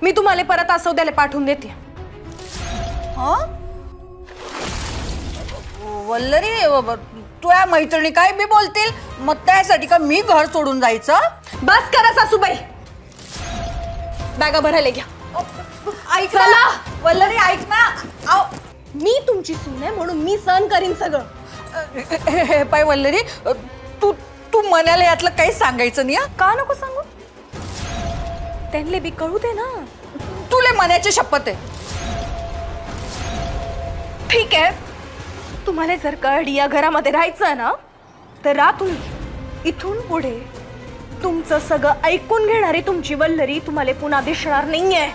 मी तुम्हाला परत आसवद्याला पाठवून देते। वल्लरी, तुझ्या मैत्रिणी काय बी बोलतील, मग त्यासाठी का मी घर सोडून जायचं? बस करा सासूबाई, बॅगा भरायला घ्या। ऐक ना वल्लरी, ऐक ना। मी तुमची सून आहे म्हणून मी सहन करीन सगळं। हे पाय वल्लरी, तू तू मनाला यातलं काही सांगायचं नाही। का नको सांगू? त्यांना बी कळू दे ना। तुले मनाची शपथ आहे। ठीक आहे, तुम्हाला जर कळली या घरामध्ये राहायचं ना तर राहून, इथून पुढे तुमचं सगळं ऐकून घेणारी तुमची वल्लरी तुम्हाला पुन्हा दिसणार नाहीये।